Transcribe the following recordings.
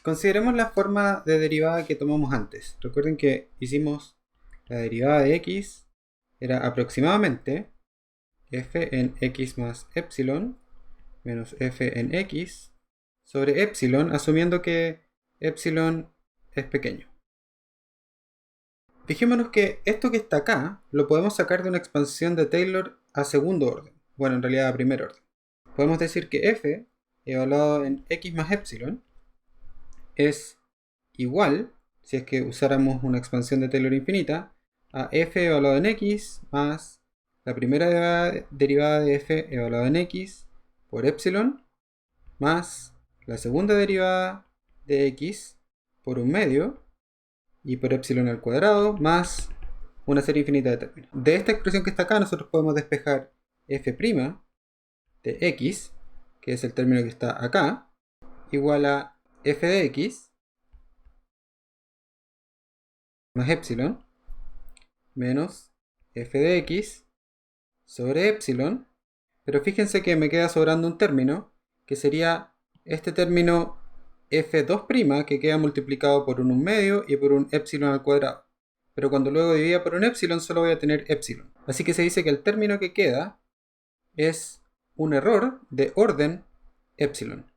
Consideremos la forma de derivada que tomamos antes. Recuerden que hicimos la derivada de x, era aproximadamente f en x más epsilon menos f en x sobre epsilon, asumiendo que epsilon es pequeño. Fijémonos que esto que está acá lo podemos sacar de una expansión de Taylor a segundo orden. Bueno, en realidad a primer orden. Podemos decir que f, evaluado en x más epsilon, es igual, si es que usáramos una expansión de Taylor infinita, a f evaluado en x más la primera derivada de f evaluado en x por epsilon más la segunda derivada de x por un medio y por epsilon al cuadrado más una serie infinita de términos. De esta expresión que está acá nosotros podemos despejar f' de x, que es el término que está acá, igual a f de x más epsilon menos f de x sobre epsilon, pero fíjense que me queda sobrando un término que sería este término f2' que queda multiplicado por un medio y por un epsilon al cuadrado. Pero cuando luego divida por un epsilon solo voy a tener epsilon. Así que se dice que el término que queda es un error de orden epsilon.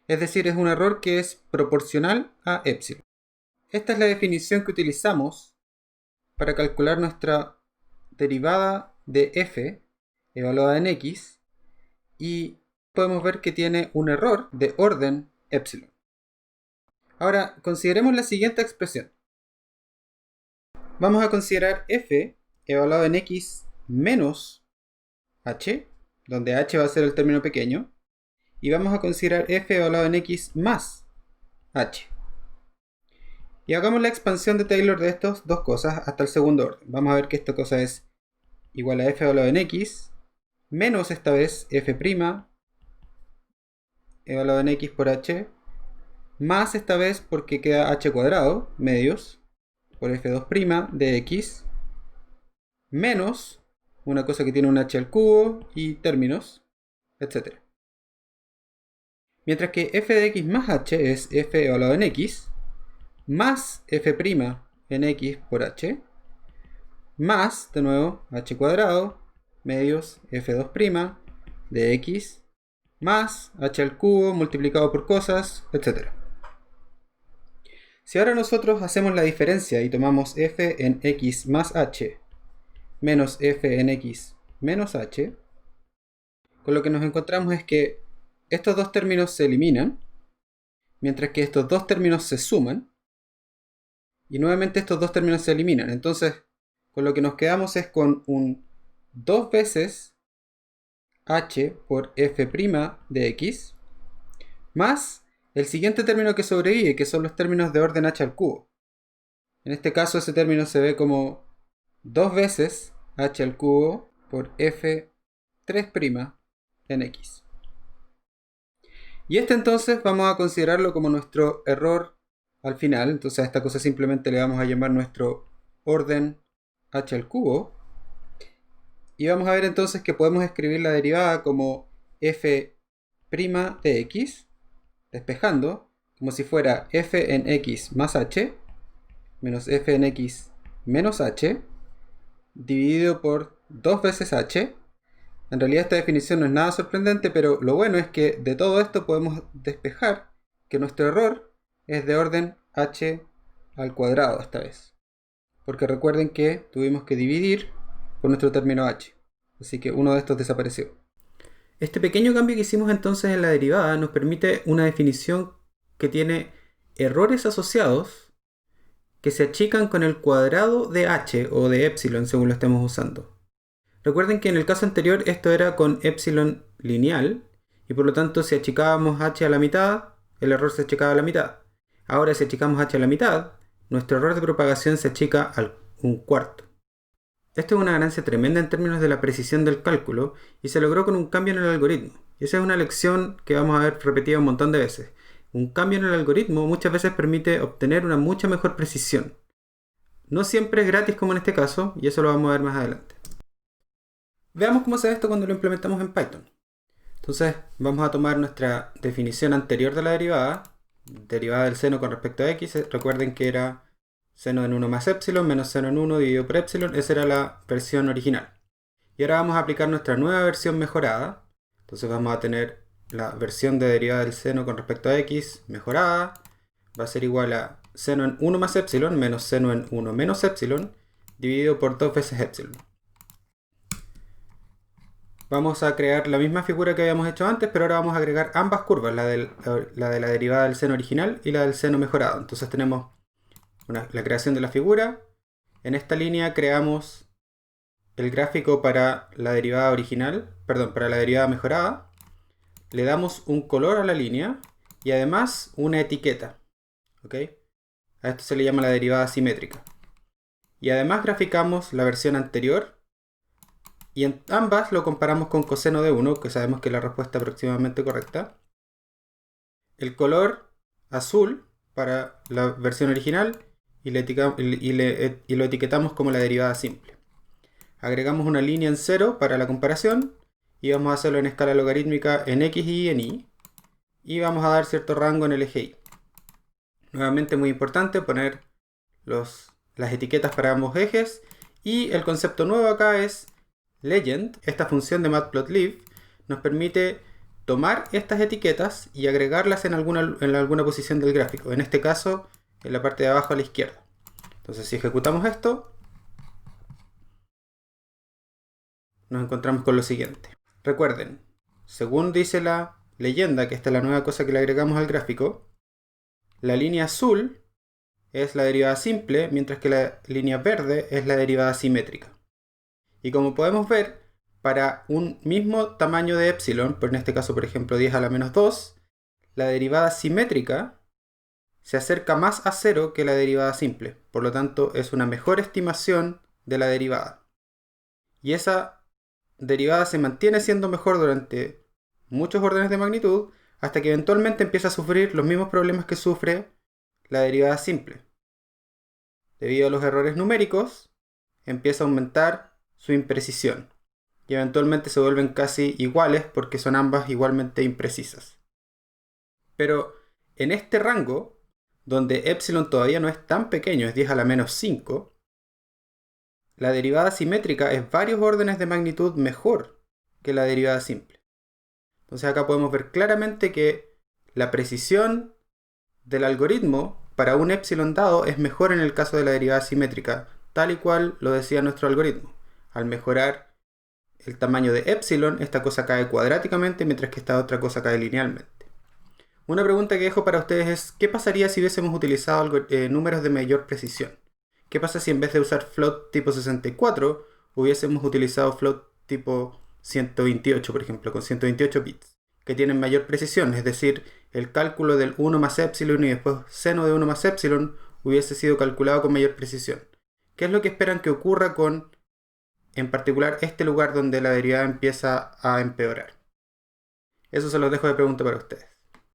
Es decir, es un error que es proporcional a epsilon. Esta es la definición que utilizamos para calcular nuestra derivada de f evaluada en x y podemos ver que tiene un error de orden epsilon. Ahora, consideremos la siguiente expresión. Vamos a considerar f evaluado en x menos h, donde h va a ser el término pequeño, y vamos a considerar f evaluado en x más h. Y hagamos la expansión de Taylor de estas dos cosas hasta el segundo orden. Vamos a ver que esta cosa es igual a f evaluado en x menos esta vez f' evaluado en x por h más esta vez porque queda h cuadrado, medios, por f2' de x, menos una cosa que tiene un h al cubo y términos, etc. Mientras que f de x más h es f evaluado en x, más f' en x por h, más, de nuevo, h cuadrado, medios f2' de x, más h al cubo multiplicado por cosas, etc. Si ahora nosotros hacemos la diferencia y tomamos f en x más h menos f en x menos h, con lo que nos encontramos es que estos dos términos se eliminan, mientras que estos dos términos se suman, y nuevamente estos dos términos se eliminan. Entonces, con lo que nos quedamos es con un 2 veces h por f' de x, más el siguiente término que sobrevive, que son los términos de orden h al cubo. En este caso ese término se ve como 2 veces h al cubo por f3' en x. Y este entonces vamos a considerarlo como nuestro error al final. Entonces a esta cosa simplemente le vamos a llamar nuestro orden h al cubo. Y vamos a ver entonces que podemos escribir la derivada como f' de x, despejando, como si fuera f en x más h, menos f en x menos h, dividido por 2 veces h. En realidad esta definición no es nada sorprendente, pero lo bueno es que de todo esto podemos despejar que nuestro error es de orden h al cuadrado esta vez. Porque recuerden que tuvimos que dividir por nuestro término h. Así que uno de estos desapareció. Este pequeño cambio que hicimos entonces en la derivada nos permite una definición que tiene errores asociados que se achican con el cuadrado de h o de epsilon según lo estemos usando. Recuerden que en el caso anterior esto era con epsilon lineal y por lo tanto si achicábamos h a la mitad, el error se achicaba a la mitad. Ahora si achicamos h a la mitad, nuestro error de propagación se achica al 1/4. Esto es una ganancia tremenda en términos de la precisión del cálculo y se logró con un cambio en el algoritmo. Y esa es una lección que vamos a ver repetida un montón de veces. Un cambio en el algoritmo muchas veces permite obtener una mucha mejor precisión. No siempre es gratis como en este caso, y eso lo vamos a ver más adelante. Veamos cómo se ve esto cuando lo implementamos en Python. Entonces vamos a tomar nuestra definición anterior de la derivada, derivada del seno con respecto a x, recuerden que era seno en 1 más epsilon menos seno en 1 dividido por epsilon. Esa era la versión original. Y ahora vamos a aplicar nuestra nueva versión mejorada. Entonces vamos a tener la versión de derivada del seno con respecto a x mejorada. Va a ser igual a seno en 1 más epsilon menos seno en 1 menos epsilon dividido por 2 veces epsilon. Vamos a crear la misma figura que habíamos hecho antes, pero ahora vamos a agregar ambas curvas, la de la derivada del seno original y la del seno mejorado. Entonces tenemos la creación de la figura. En esta línea creamos el gráfico para la derivada original, perdón, para la derivada mejorada. Le damos un color a la línea y además una etiqueta. ¿Ok? A esto se le llama la derivada simétrica. Y además graficamos la versión anterior. Y en ambas lo comparamos con coseno de 1, que sabemos que es la respuesta aproximadamente correcta. El color azul para la versión original y lo etiquetamos como la derivada simple. Agregamos una línea en 0 para la comparación y vamos a hacerlo en escala logarítmica en x y en y. Y vamos a dar cierto rango en el eje y. Nuevamente muy importante poner las etiquetas para ambos ejes. Y el concepto nuevo acá es legend. Esta función de matplotlib nos permite tomar estas etiquetas y agregarlas en alguna posición del gráfico. En este caso, en la parte de abajo a la izquierda. Entonces, si ejecutamos esto, nos encontramos con lo siguiente. Recuerden, según dice la leyenda, que esta es la nueva cosa que le agregamos al gráfico, la línea azul es la derivada simple, mientras que la línea verde es la derivada simétrica. Y como podemos ver, para un mismo tamaño de epsilon, en este caso por ejemplo 10 a la menos 2, la derivada simétrica se acerca más a 0 que la derivada simple. Por lo tanto, es una mejor estimación de la derivada. Y esa derivada se mantiene siendo mejor durante muchos órdenes de magnitud, hasta que eventualmente empieza a sufrir los mismos problemas que sufre la derivada simple. Debido a los errores numéricos, empieza a aumentar su imprecisión. Y eventualmente se vuelven casi iguales porque son ambas igualmente imprecisas. Pero en este rango, donde epsilon todavía no es tan pequeño, es 10 a la menos 5, la derivada simétrica es varios órdenes de magnitud mejor que la derivada simple. Entonces acá podemos ver claramente que la precisión del algoritmo para un epsilon dado es mejor en el caso de la derivada simétrica, tal y cual lo decía nuestro algoritmo. Al mejorar el tamaño de epsilon, esta cosa cae cuadráticamente, mientras que esta otra cosa cae linealmente. Una pregunta que dejo para ustedes es, ¿qué pasaría si hubiésemos utilizado números de mayor precisión? ¿Qué pasa si en vez de usar float tipo 64, hubiésemos utilizado float tipo 128, por ejemplo, con 128 bits, que tienen mayor precisión? Es decir, el cálculo del 1 más epsilon y después seno de 1 más epsilon hubiese sido calculado con mayor precisión. ¿Qué es lo que esperan que ocurra con, en particular, este lugar donde la derivada empieza a empeorar? Eso se los dejo de pregunta para ustedes.